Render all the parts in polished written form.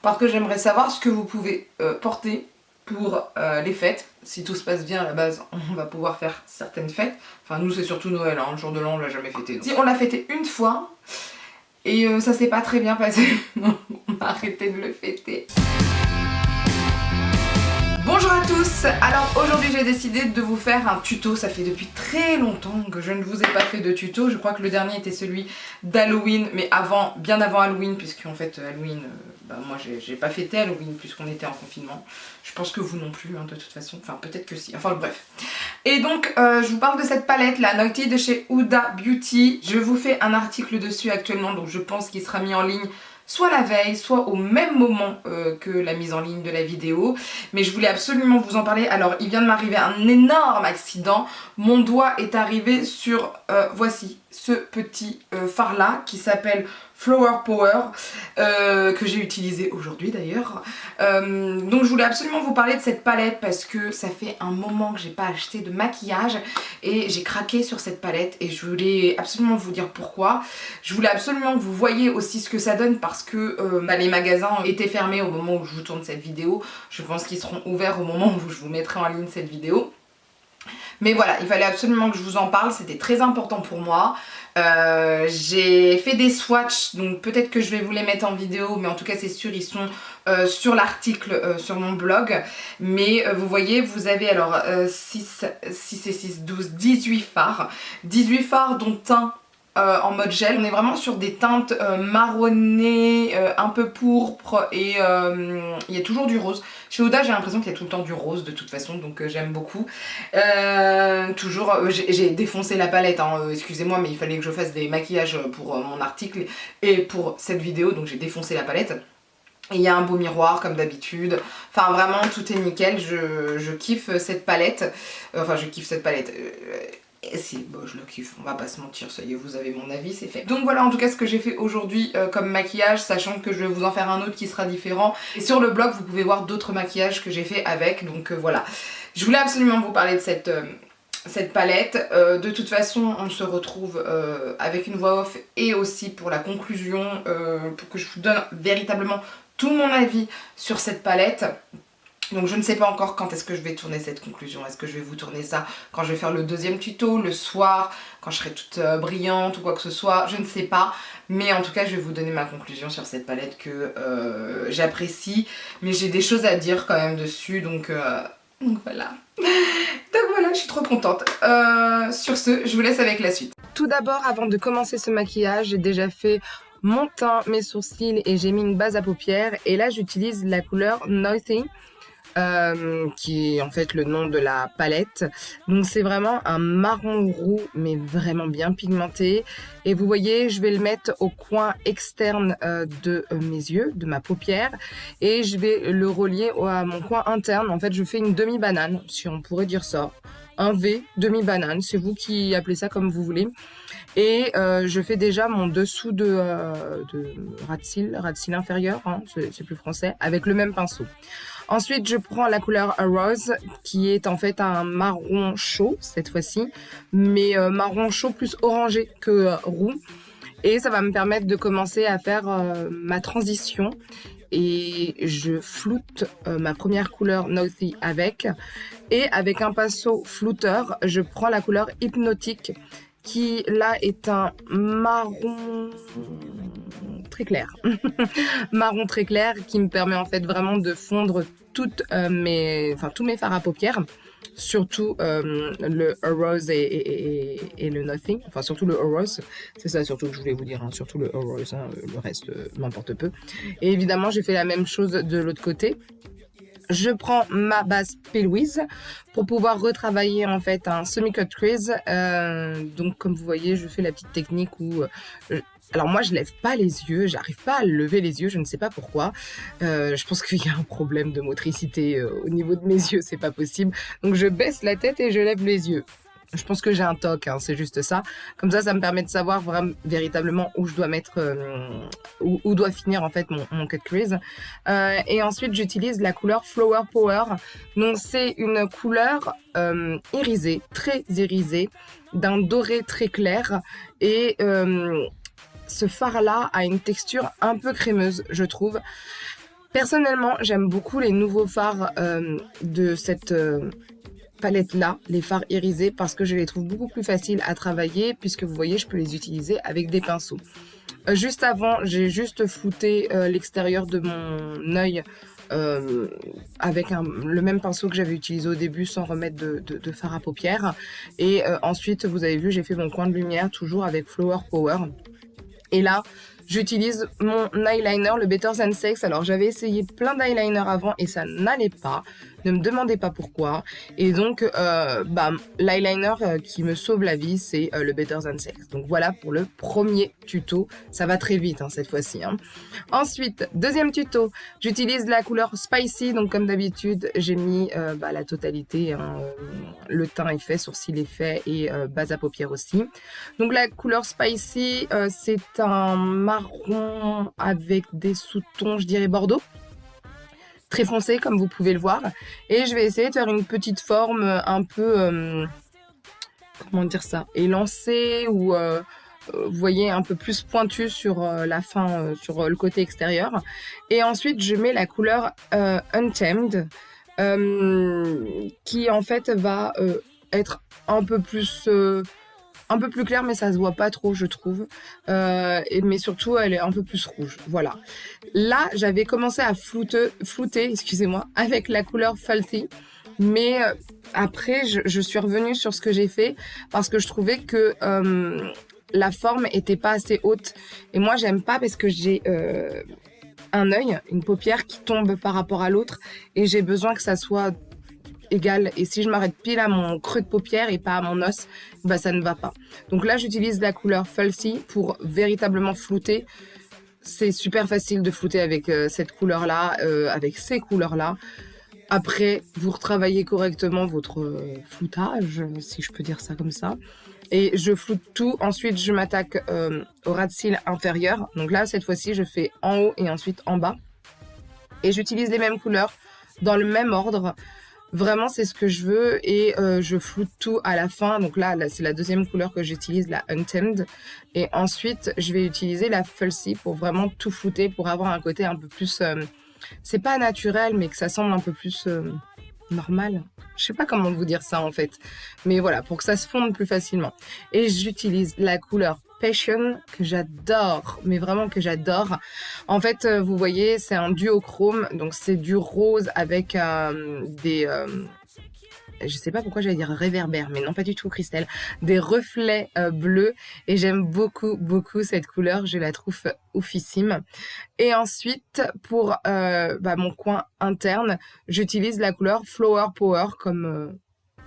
Parce que j'aimerais savoir ce que vous pouvez porter pour les fêtes. Si tout se passe bien à la base, on va pouvoir faire certaines fêtes. Enfin nous c'est surtout Noël, hein. Le jour de l'an on l'a jamais fêté. Si on l'a fêté une fois et ça s'est pas très bien passé, on a arrêté de le fêter. Bonjour à tous. Alors aujourd'hui j'ai décidé de vous faire un tuto. Ça fait depuis très longtemps que je ne vous ai pas fait de tuto. Je crois que le dernier était celui d'Halloween, mais avant, bien avant Halloween, puisque en fait Halloween, moi j'ai pas fêté Halloween puisqu'on était en confinement. Je pense que vous non plus, hein, de toute façon. Enfin peut-être que si. Enfin bref. Et donc je vous parle de cette palette, la Naughty de chez Huda Beauty. Je vous fais un article dessus actuellement, donc je pense qu'il sera mis en ligne soit la veille, soit au même moment que la mise en ligne de la vidéo. Mais je voulais absolument vous en parler. Alors il vient de m'arriver un énorme accident. Mon doigt est arrivé sur, voici, ce petit fard là qui s'appelle Flower Power, que j'ai utilisé aujourd'hui d'ailleurs. Donc je voulais absolument vous parler de cette palette parce que ça fait un moment que j'ai pas acheté de maquillage et j'ai craqué sur cette palette et je voulais absolument vous dire pourquoi. Je voulais absolument que vous voyiez aussi ce que ça donne parce que les magasins étaient fermés au moment où je vous tourne cette vidéo. Je pense qu'ils seront ouverts au moment où je vous mettrai en ligne cette vidéo. Mais voilà, il fallait absolument que je vous en parle, c'était très important pour moi. J'ai fait des swatchs, donc peut-être que je vais vous les mettre en vidéo, mais en tout cas c'est sûr, ils sont sur l'article sur mon blog. Mais vous voyez, vous avez alors 6 et 6, 12, 18 fards. 18 fards dont un en mode gel. On est vraiment sur des teintes marronnées, un peu pourpre et il y a toujours du rose. Chez Huda j'ai l'impression qu'il y a tout le temps du rose de toute façon, donc j'aime beaucoup. Toujours, j'ai défoncé la palette, hein, excusez-moi, mais il fallait que je fasse des maquillages pour mon article et pour cette vidéo, donc j'ai défoncé la palette. Et il y a un beau miroir comme d'habitude, enfin vraiment tout est nickel, je kiffe cette palette, enfin je kiffe cette palette. Et si, bon, je le kiffe, on va pas se mentir, ça y est, vous avez mon avis, c'est fait. Donc voilà en tout cas ce que j'ai fait aujourd'hui comme maquillage, sachant que je vais vous en faire un autre qui sera différent. Et sur le blog vous pouvez voir d'autres maquillages que j'ai fait avec, donc voilà. Je voulais absolument vous parler de cette palette. De toute façon on se retrouve avec une voix off et aussi pour la conclusion, pour que je vous donne véritablement tout mon avis sur cette palette. Donc je ne sais pas encore quand est-ce que je vais tourner cette conclusion. Est-ce que je vais vous tourner ça quand je vais faire le deuxième tuto, le soir, quand je serai toute brillante ou quoi que ce soit, je ne sais pas. Mais en tout cas je vais vous donner ma conclusion sur cette palette que j'apprécie. Mais j'ai des choses à dire quand même dessus, donc voilà. Donc voilà, je suis trop contente. Sur ce, je vous laisse avec la suite. Tout d'abord, avant de commencer ce maquillage, j'ai déjà fait mon teint, mes sourcils et j'ai mis une base à paupières. Et là j'utilise la couleur Naughty. Qui est en fait le nom de la palette. Donc c'est vraiment un marron roux mais vraiment bien pigmenté. Et vous voyez, je vais le mettre au coin externe de mes yeux, de ma paupière. Et je vais le relier à mon coin interne. En fait, je fais une demi-banane, si on pourrait dire ça. Un V, demi-banane, c'est vous qui appelez ça comme vous voulez. Et je fais déjà mon dessous de ras de cils inférieur, hein, c'est plus français, avec le même pinceau. Ensuite, je prends la couleur Rose, qui est en fait un marron chaud, cette fois-ci, mais marron chaud plus orangé que roux. Et ça va me permettre de commencer à faire ma transition. Et je floute ma première couleur Naughty avec. Et avec un pinceau flouteur, je prends la couleur Hypnotique, qui là est un marron très clair. Marron très clair qui me permet en fait vraiment de fondre tous mes fards à paupières, surtout le Rose et le Nothing, enfin surtout le Rose, c'est ça surtout que je voulais vous dire, hein, surtout le Rose, hein, le reste m'importe peu. Et évidemment j'ai fait la même chose de l'autre côté. Je prends ma base P. Louise pour pouvoir retravailler en fait un semi-cut crease. Donc comme vous voyez, je fais la petite technique où... alors moi je lève pas les yeux, j'arrive pas à lever les yeux, je ne sais pas pourquoi. Je pense qu'il y a un problème de motricité au niveau de mes yeux, c'est pas possible. Donc je baisse la tête et je lève les yeux. Je pense que j'ai un toc, hein, c'est juste ça. Comme ça me permet de savoir vraiment, véritablement où je dois mettre, où doit finir en fait mon cut crease. Et ensuite, j'utilise la couleur Flower Power. Donc, c'est une couleur irisée, très irisée, d'un doré très clair. Et ce fard-là a une texture un peu crémeuse, je trouve. Personnellement, j'aime beaucoup les nouveaux fards de cette palette là, les fards irisés, parce que je les trouve beaucoup plus faciles à travailler puisque vous voyez, je peux les utiliser avec des pinceaux. Juste avant, j'ai juste flouté l'extérieur de mon œil avec le même pinceau que j'avais utilisé au début sans remettre de fard à paupières. Et ensuite, vous avez vu, j'ai fait mon coin de lumière toujours avec Flower Power. Et là, j'utilise mon eyeliner, le Better Than Sex. Alors, j'avais essayé plein d'eyeliner avant et ça n'allait pas. Ne me demandez pas pourquoi. Et donc, l'eyeliner qui me sauve la vie, c'est le Better Than Sex. Donc, voilà pour le premier tuto. Ça va très vite cette fois-ci. Ensuite, deuxième tuto, j'utilise la couleur Spicy. Donc, comme d'habitude, j'ai mis la totalité. Le teint est fait, sourcil est fait et base à paupières aussi. Donc, la couleur Spicy, c'est un marron avec des sous-tons, je dirais bordeaux. Très foncé comme vous pouvez le voir. Et je vais essayer de faire une petite forme un peu, comment dire ça, élancée ou vous voyez un peu plus pointue sur la fin, sur le côté extérieur. Et ensuite je mets la couleur Untamed qui en fait va être un peu plus claire, mais ça se voit pas trop, je trouve. Mais surtout, elle est un peu plus rouge. Voilà. Là, j'avais commencé à flouter, excusez-moi, avec la couleur Falty. Mais après, je suis revenue sur ce que j'ai fait parce que je trouvais que la forme était pas assez haute. Et moi, j'aime pas parce que j'ai un œil, une paupière qui tombe par rapport à l'autre. Et j'ai besoin que ça soit égal. Et si je m'arrête pile à mon creux de paupière et pas à mon os, ça ne va pas. Donc là, j'utilise la couleur Falsy pour véritablement flouter. C'est super facile de flouter avec cette couleur-là, avec ces couleurs-là. Après, vous retravaillez correctement votre floutage, si je peux dire ça comme ça. Et je floute tout. Ensuite, je m'attaque au ras de cils inférieur. Donc là, cette fois-ci, je fais en haut et ensuite en bas. Et j'utilise les mêmes couleurs dans le même ordre. Vraiment, c'est ce que je veux et je floute tout à la fin. Donc là c'est la deuxième couleur que j'utilise, la Untamed. Et ensuite, je vais utiliser la Falsy pour vraiment tout flouter, pour avoir un côté un peu plus... c'est pas naturel, mais que ça semble un peu plus normal. Je sais pas comment vous dire ça en fait. Mais voilà, pour que ça se fonde plus facilement. Et j'utilise la couleur Passion que j'adore, mais vraiment que j'adore. En fait, vous voyez, c'est un duochrome, donc c'est du rose avec des... je sais pas pourquoi j'allais dire réverbère, mais non pas du tout Christelle, des reflets bleus et j'aime beaucoup cette couleur, je la trouve oufissime. Et ensuite pour mon coin interne, j'utilise la couleur Flower Power comme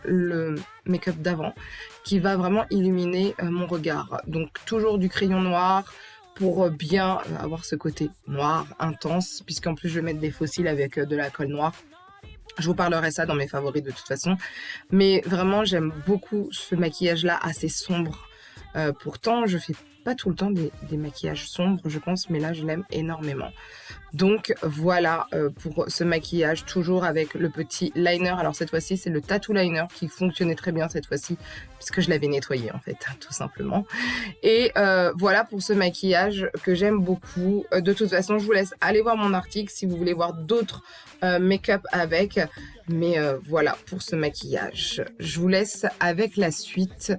le make-up d'avant qui va vraiment illuminer mon regard. Donc toujours du crayon noir pour bien avoir ce côté noir intense, puisqu'en plus je vais mettre des faux cils avec de la colle noire. Je vous parlerai ça dans mes favoris de toute façon. Mais vraiment, j'aime beaucoup ce maquillage-là assez sombre. Pourtant, je fais pas tout le temps des maquillages sombres, je pense, mais là, je l'aime énormément. Donc, voilà pour ce maquillage, toujours avec le petit liner. Alors, cette fois-ci, c'est le Tattoo Liner qui fonctionnait très bien cette fois-ci, puisque je l'avais nettoyé, en fait, tout simplement. Et voilà pour ce maquillage que j'aime beaucoup. De toute façon, je vous laisse aller voir mon article si vous voulez voir d'autres make-up avec. Mais voilà pour ce maquillage. Je vous laisse avec la suite.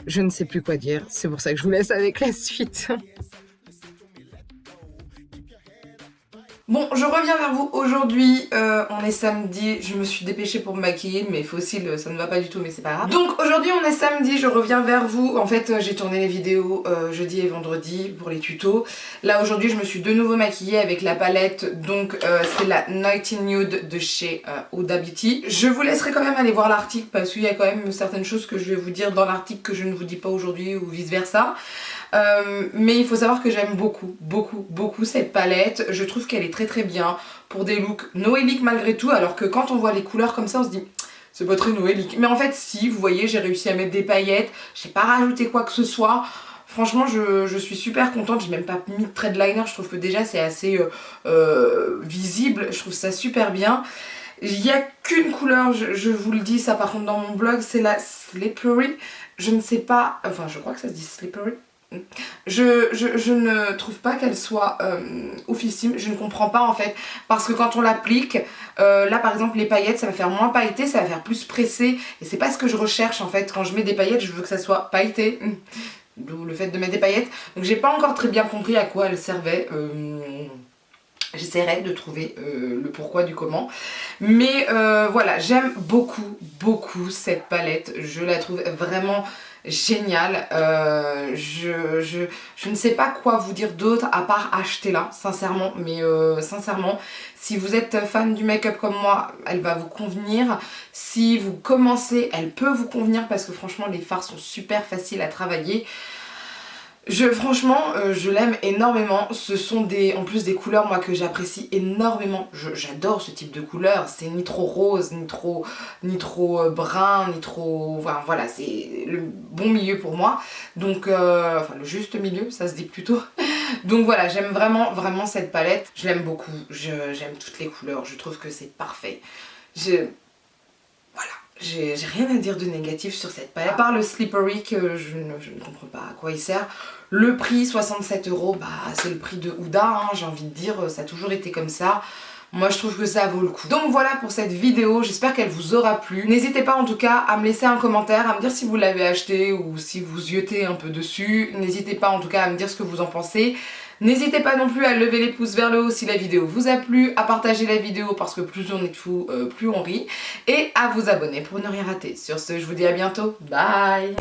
Je ne sais plus quoi dire, c'est pour ça que je vous laisse avec la suite. Bon, je reviens vers vous aujourd'hui, on est samedi, je me suis dépêchée pour me maquiller, mais fossile ça ne va pas du tout mais c'est pas grave. Donc aujourd'hui on est samedi, je reviens vers vous, en fait j'ai tourné les vidéos jeudi et vendredi pour les tutos. Là aujourd'hui je me suis de nouveau maquillée avec la palette, donc c'est la Night in Nude de chez Huda Beauty. Je vous laisserai quand même aller voir l'article parce qu'il y a quand même certaines choses que je vais vous dire dans l'article que je ne vous dis pas aujourd'hui ou vice versa. Mais il faut savoir que j'aime beaucoup cette palette. Je trouve qu'elle est très bien pour des looks noéliques malgré tout, alors que quand on voit les couleurs comme ça on se dit c'est pas très noélique. Mais en fait si, vous voyez, j'ai réussi à mettre des paillettes, j'ai pas rajouté quoi que ce soit. Franchement je suis super contente, j'ai même pas mis de trait de liner, je trouve que déjà c'est assez visible, je trouve ça super bien. Il n'y a qu'une couleur, je vous le dis, ça par contre dans mon blog, c'est la Slippery. Je ne sais pas, enfin je crois que ça se dit Slippery. Je ne trouve pas qu'elle soit oufissime, je ne comprends pas en fait, parce que quand on l'applique, là par exemple les paillettes ça va faire moins pailleté, ça va faire plus pressé, et c'est pas ce que je recherche en fait. Quand je mets des paillettes, je veux que ça soit pailleté, d'où le fait de mettre des paillettes. Donc j'ai pas encore très bien compris à quoi elles servaient. J'essaierai de trouver le pourquoi du comment. Mais voilà, j'aime beaucoup cette palette. Je la trouve vraiment géniale. Je ne sais pas quoi vous dire d'autre à part achetez-la, sincèrement. Mais sincèrement, si vous êtes fan du make-up comme moi, elle va vous convenir. Si vous commencez, elle peut vous convenir parce que franchement, les fards sont super faciles à travailler. Franchement, je l'aime énormément. Ce sont en plus des couleurs moi que j'apprécie énormément. J'adore ce type de couleur. C'est ni trop rose, ni trop brun, ni trop... Enfin, voilà, c'est le bon milieu pour moi. Donc, enfin le juste milieu, ça se dit plutôt. Donc voilà, j'aime vraiment cette palette. Je l'aime beaucoup. J'aime toutes les couleurs. Je trouve que c'est parfait. Voilà, j'ai rien à dire de négatif sur cette palette. À part le slippery que je ne comprends pas à quoi il sert. Le prix 67 €, bah c'est le prix de Huda, hein, j'ai envie de dire, ça a toujours été comme ça. Moi je trouve que ça vaut le coup. Donc voilà pour cette vidéo, j'espère qu'elle vous aura plu. N'hésitez pas en tout cas à me laisser un commentaire, à me dire si vous l'avez acheté ou si vous yotez un peu dessus. N'hésitez pas en tout cas à me dire ce que vous en pensez. N'hésitez pas non plus à lever les pouces vers le haut si la vidéo vous a plu, à partager la vidéo parce que plus on est de fous, plus on rit, et à vous abonner pour ne rien rater. Sur ce, je vous dis à bientôt, bye.